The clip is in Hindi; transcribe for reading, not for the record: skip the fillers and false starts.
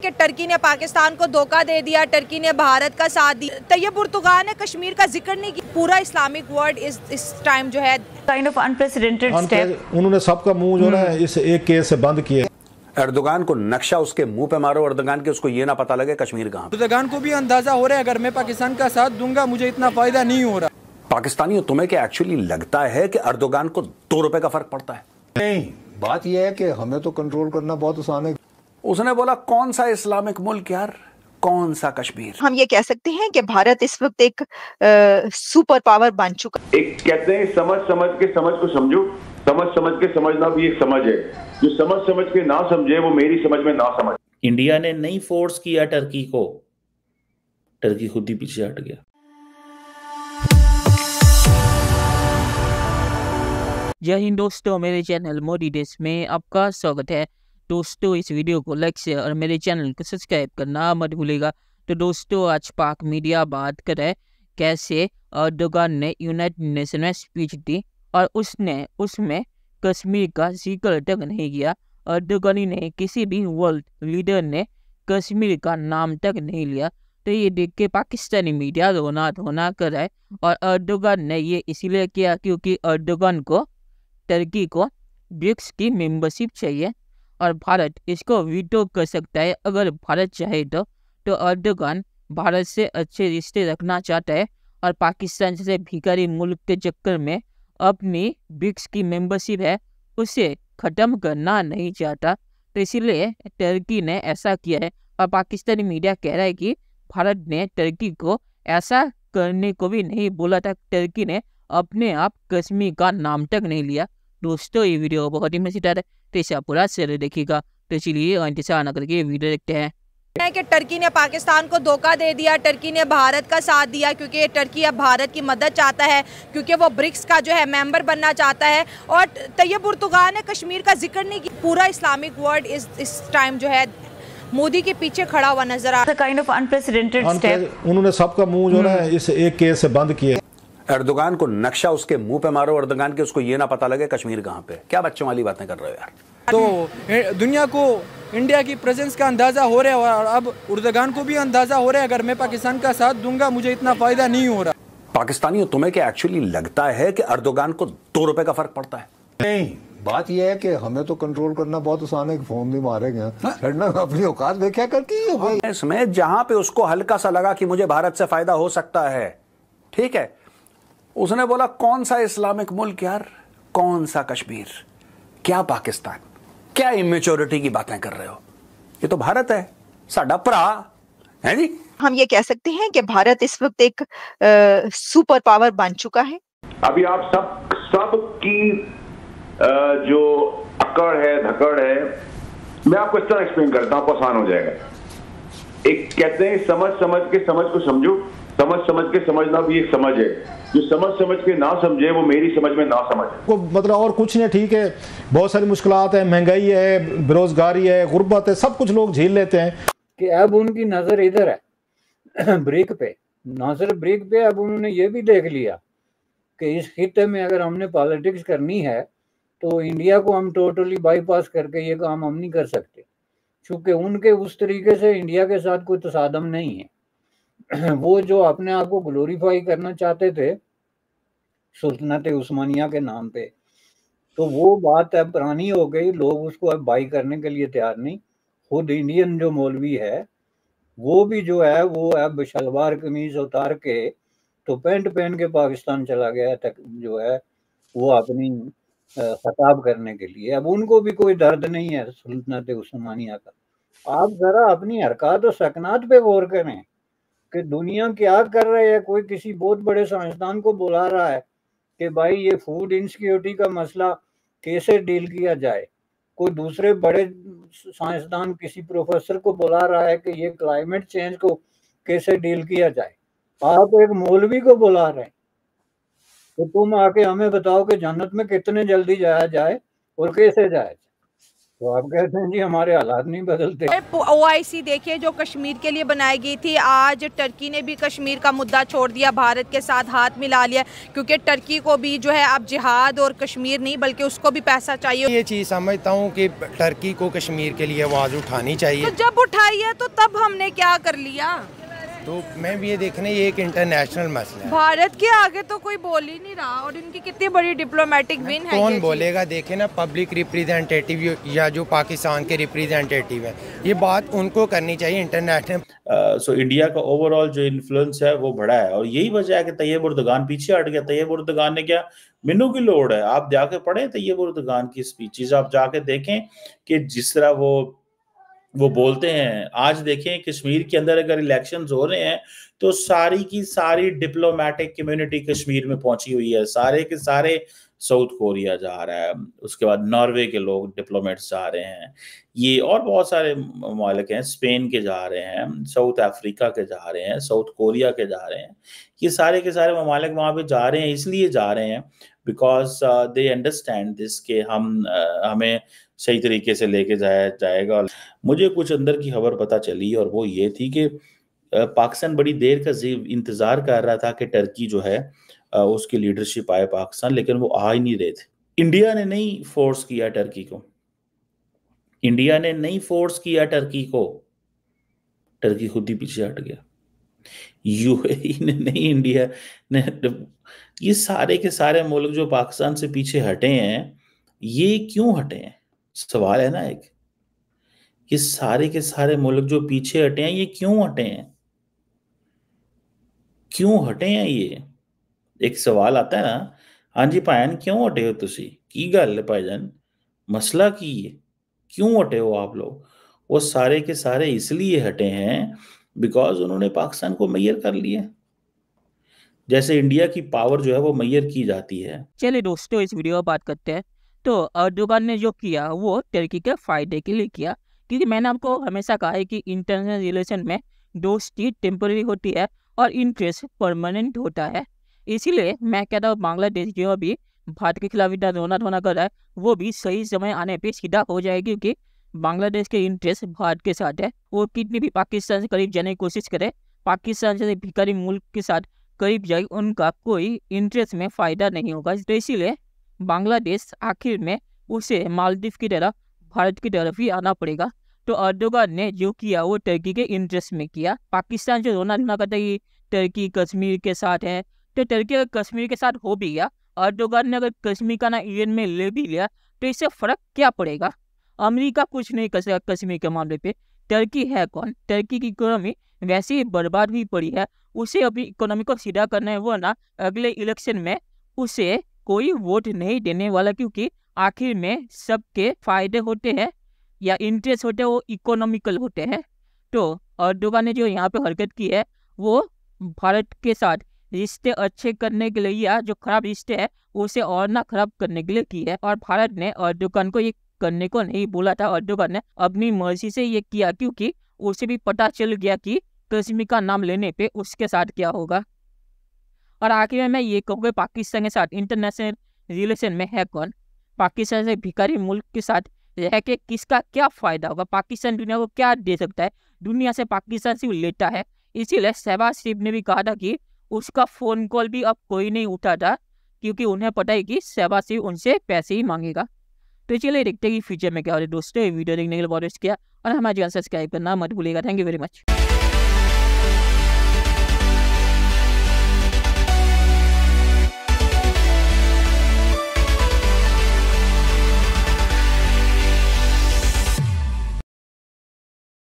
कि टर्की ने पाकिस्तान को धोखा दे दिया, टर्की ने भारत का साथ दिया। तैयब उर्दुगान ने कश्मीर का जिक्र नहीं किया। पूरा इस्लामिक वर्ल्ड इस टाइम जो है काइंड ऑफ अनप्रेसिडेंटेड स्टेप। उन्होंने सबका मुंह जो है इस एक केस से बंद किया। एर्दोगान को नक्शा उसके मुंह पे मारो, एर्दोगान के उसको ये ना पता लगे कश्मीर कहाँ। एर्दोगान को भी अंदाजा हो रहा है अगर मैं पाकिस्तान का साथ दूंगा मुझे इतना फायदा नहीं हो रहा। पाकिस्तानियों, तुम्हें क्या एक्चुअली लगता है कि एर्दोगान को 2 रुपए का फर्क पड़ता है? नहीं, बात यह है कि हमें तो कंट्रोल करना बहुत आसान है। उसने बोला कौन सा इस्लामिक मुल्क यार, कौन सा कश्मीर। हम ये कह सकते हैं कि भारत इस वक्त एक सुपर पावर बन चुका। एक कहते हैं समझ समझ के समझ को समझो, समझ समझ के समझना भी एक समझ है। जो समझ समझ के ना समझे वो मेरी समझ में ना समझ। इंडिया ने नहीं फोर्स किया टर्की को, टर्की खुद ही पीछे हट गया। जय हिंद दोस्तों, मेरे चैनल मोदी देश में आपका स्वागत है। दोस्तों, इस वीडियो को लाइक शेयर और मेरे चैनल को सब्सक्राइब करना मत भूलिएगा। तो दोस्तों, आज पाक मीडिया बात करे कैसे एर्दोगान ने यूनाइटेड नेशन में स्पीच दी और उसमें कश्मीर का जिक्र तक नहीं किया। एर्दोगान ने किसी भी वर्ल्ड लीडर ने कश्मीर का नाम तक नहीं लिया। तो ये देख के पाकिस्तानी मीडिया रोना धोना कर रहा है। और एर्दोगान ने ये इसीलिए किया क्योंकि एर्दोगान को टर्की को ब्रिक्स की मेंबरशिप चाहिए और भारत इसको वीटो कर सकता है अगर भारत चाहे तो एर्दोगान भारत से अच्छे रिश्ते रखना चाहता है और पाकिस्तान जैसे भिखारी मुल्क के चक्कर में अपनी ब्रिक्स की मेंबरशिप है उसे ख़त्म करना नहीं चाहता। तो इसीलिए टर्की ने ऐसा किया है। और पाकिस्तानी मीडिया कह रहा है कि भारत ने टर्की को ऐसा करने को भी नहीं बोला था। टर्की ने अपने आप कश्मीर का नाम तक नहीं लिया। दोस्तों, ये वीडियो बहुत ही मजेदार है, तो इसे आप पूरा शेयर देखिएगा। तो चलिए इंतजार न करके वीडियो देखते हैं। कि टर्की ने पाकिस्तान को धोखा दे दिया, टर्की ने भारत का साथ दिया क्योंकि टर्की अब भारत की मदद चाहता है, क्योंकि वो ब्रिक्स का जो है मेंबर बनना चाहता है। और तैयब उर्दुगान ने कश्मीर का जिक्र नहीं किया। पूरा इस्लामिक वर्ल्ड इस टाइम जो है मोदी के पीछे खड़ा हुआ नजर आ रहा है। Kind of unprecedented step. उन्होंने सबका मुंह जो है इस एक केस से बंद किया। एर्दोगान को नक्शा उसके मुंह पे मारो, एर्दोगान के उसको ये ना पता लगे कश्मीर कहाँ पे। क्या बच्चों वाली बातें कर रहे हो यार। तो दुनिया को इंडिया की प्रेजेंस का अंदाजा हो रहा है और अब एर्दोगान को भी अंदाजा हो रहा है अगर मैं पाकिस्तान का साथ दूंगा मुझे इतना फायदा नहीं हो रहा। पाकिस्तानियों, तुम्हें क्या एक्चुअली लगता है कि एर्दोगान को 2 रुपए का फर्क पड़ता है? नहीं, बात यह है कि हमें तो कंट्रोल करना बहुत आसान है। फोन भी मारेंगे, छड़ना अपनी औकात देखा करके। इसमें जहां पे उसको हल्का सा लगा कि मुझे भारत से फायदा हो सकता है, ठीक है, उसने बोला कौन सा इस्लामिक मुल्क यार, कौन सा कश्मीर, क्या पाकिस्तान, क्या इमेच्योरिटी की बातें कर रहे हो। ये तो भारत है, साडा भरा है जी। हम ये कह सकते हैं कि भारत इस वक्त एक सुपर पावर बन चुका है। अभी आप सब की जो अकड़ है धकड़ है, मैं आपको इस तरह एक्सप्लेन करता हूं, आपको आसान हो जाएगा। एक कहते हैं समझ समझ के समझ को समझो, समझ समझ के समझना भी एक समझ है। जो समझ समझ के ना समझे वो मेरी समझ में ना समझ को मतलब और कुछ नहीं। ठीक है, बहुत सारी मुश्किलात है, महंगाई है, बेरोजगारी है, गुर्बत है, सब कुछ लोग झेल लेते हैं। कि अब उनकी नजर इधर है ब्रिक पे, नजर ब्रिक पे। अब उन्होंने ये भी देख लिया कि इस खित्ते में अगर हमने पॉलिटिक्स करनी है तो इंडिया को हम टोटली बाईपास करके ये काम हम नहीं कर सकते, क्योंकि उनके उस तरीके से इंडिया के साथ कोई तसादम नहीं है। वो जो अपने आप को ग्लोरीफाई करना चाहते थे सुल्तनत उस्मानिया के नाम पे, तो वो बात अब पुरानी हो गई। लोग उसको अब बाई करने के लिए तैयार नहीं। खुद इंडियन जो मौलवी है वो भी जो है वो अब शलवार कमीज उतार के तो पैंट पहन के पाकिस्तान चला गया तक जो है वो अपनी खिताब करने के लिए। अब उनको भी कोई दर्द नहीं है सुल्तनत उस्मानिया का। आप जरा अपनी हरकत और सकनात पे गौर करें कि दुनिया क्या कर रही है। कोई किसी बहुत बड़े साइंसदान को बुला रहा है कि भाई ये फूड इनसिक्योरिटी का मसला कैसे डील किया जाए। कोई दूसरे बड़े साइंसदान किसी प्रोफेसर को बुला रहा है कि ये क्लाइमेट चेंज को कैसे डील किया जाए। आप एक मौलवी को बुला रहे हैं तो तुम आके हमें बताओ कि जन्नत में कितने जल्दी जाया जाए और कैसे जाया जाए। तो आप कहते हैं जी हमारे हालात नहीं बदलते। OIC देखिए जो कश्मीर के लिए बनाई गई थी, आज टर्की ने भी कश्मीर का मुद्दा छोड़ दिया, भारत के साथ हाथ मिला लिया, क्योंकि टर्की को भी जो है अब जिहाद और कश्मीर नहीं बल्कि उसको भी पैसा चाहिए। ये चीज़ समझता हूँ कि टर्की को कश्मीर के लिए आवाज़ उठानी चाहिए। तो जब उठाई है तो तब हमने क्या कर लिया? तो मैं भी ये देखने, ये एक इंटरनेशनल मसला है। भारत के आगे तो कोई बोल ही नहीं रहा और इनकी कितनी बड़ी डिप्लोमेटिक विन है। कौन बोलेगा? देखे ना, पब्लिक रिप्रेजेंटेटिव या जो पाकिस्तान के रिप्रेजेंटेटिव है, ये बात उनको करनी चाहिए इंटरनेशनल। सो इंडिया का ओवरऑल जो इन्फ्लुएंस है वो बड़ा है और यही वजह है कि तैयब उर्दगान पीछे हट गया। तैयब उर्दगान ने क्या, मिनू की लोड़ है, आप जाके पढ़ें तैयब उर्दगान की स्पीचेस, आप जाके देखें कि जिस तरह वो बोलते हैं। आज देखें कश्मीर के अंदर अगर इलेक्शंस हो रहे हैं तो सारी की सारी डिप्लोमेटिक कम्युनिटी कश्मीर में पहुंची हुई है, सारे के सारे साउथ कोरिया जा रहा है, उसके बाद नॉर्वे के लोग डिप्लोमेट्स जा रहे हैं, ये और बहुत सारे ममालिक हैं, स्पेन के जा रहे हैं, साउथ अफ्रीका के जा रहे हैं, साउथ कोरिया के जा रहे हैं, ये सारे के सारे ममालिक वहाँ पे जा रहे हैं। इसलिए जा रहे हैं बिकॉज दे अंडरस्टैंड दिस के हमें सही तरीके से लेके जाएगा। मुझे कुछ अंदर की खबर पता चली और वो ये थी कि पाकिस्तान बड़ी देर का इंतजार कर रहा था कि टर्की जो है उसकी लीडरशिप आए पाकिस्तान, लेकिन वो आ ही नहीं रहे थे। इंडिया ने नहीं फोर्स किया टर्की को, इंडिया ने नहीं फोर्स किया टर्की को, टर्की खुद ही पीछे हट गया। यूएई ने नहीं, इंडिया ने, ये सारे के सारे मुल्क जो पाकिस्तान से पीछे हटे हैं, ये क्यों हटे हैं? सवाल है ना एक, ये सारे के सारे मुल्क जो पीछे हटे हैं, ये क्यों हटे हैं? क्यों हटे हैं? ये एक सवाल आता है ना। हाँ जी भाईजान, क्यों हटे हो तुसी? की गल है भाईजान, मसला की है, क्यों हटे हो आप लोग? वो सारे के सारे इसलिए हटे हैं बिकॉज उन्होंने पाकिस्तान को मैयर कर लिया, जैसे इंडिया की पावर जो है वो मैयर की जाती है। चलिए दोस्तों, इस वीडियो में बात करते हैं। तो अर्दोगान ने जो किया वो टर्की के फायदे के लिए किया, क्योंकि मैंने आपको हमेशा कहा है कि इंटरनेशनल रिलेशन में दोस्ती टेम्पररी होती है और इंटरेस्ट परमानेंट होता है। इसीलिए मैं कहता हूँ बांग्लादेश जो अभी भारत के खिलाफ इतना रोना कर रहा है, वो भी सही समय आने पे सीधा हो जाएगी, क्योंकि बांग्लादेश के इंटरेस्ट भारत के साथ है। वो कितनी भी पाकिस्तान से करीब जाने की कोशिश करे, पाकिस्तान से भिखारी मुल्क के साथ करीब जाए, उनका कोई इंटरेस्ट में फ़ायदा नहीं होगा। तो इसीलिए बांग्लादेश आखिर में उसे मालदीव की तरह भारत की तरफ ही आना पड़ेगा। तो अर्दोगान ने जो किया वो टर्की के इंटरेस्ट में किया। पाकिस्तान जो रोना करता है कि टर्की कश्मीर के साथ है, तो टर्की अगर कश्मीर के साथ हो भी गया, अर्दोगान ने अगर कश्मीर का ना यूएन में ले भी लिया, तो इससे फ़र्क क्या पड़ेगा? अमेरिका कुछ नहीं कर सका कश्मीर के मामले पे। टर्की है कौन? टर्की की इकोनॉमी वैसे ही बर्बाद हुई पड़ी है, उसे अपनी इकोनॉमी को सीधा करना है, वो ना अगले इलेक्शन में उसे कोई वोट नहीं देने वाला, क्योंकि आखिर में सबके फायदे होते हैं या इंटरेस्ट होते हैं वो इकोनॉमिकल होते हैं। तो अर्दोगान ने जो यहाँ पे हरकत की है वो भारत के साथ रिश्ते अच्छे करने के लिए या जो खराब रिश्ते हैं उसे और ना खराब करने के लिए की है। और भारत ने अर्दोगान को ये करने को नहीं बोला था, अर्दोगान ने अपनी मर्जी से ये किया, क्योंकि उसे भी पता चल गया कि कश्मीर का नाम लेने पे उसके साथ क्या होगा। और आखिर में मैं ये कहूँगा पाकिस्तान के साथ इंटरनेशनल रिलेशन में है कौन? पाकिस्तान से भिखारी मुल्क के साथ रह के किसका क्या फ़ायदा होगा? पाकिस्तान दुनिया को क्या दे सकता है? दुनिया से पाकिस्तान सिर्फ लेता है। इसीलिए शहबाज शरीफ ने भी कहा था कि उसका फ़ोन कॉल भी अब कोई नहीं उठाता, क्योंकि उन्हें पता है कि शहबाज शरीफ उनसे पैसे ही मांगेगा। तो चलिए देखते हैं कि फ्यूचर में क्या हो रहा है। दोस्तों वीडियो देखने के लिए बहुत शुक्रिया और हमारे चैनल सब्सक्राइब करना मत भूलिएगा। Thank you very much.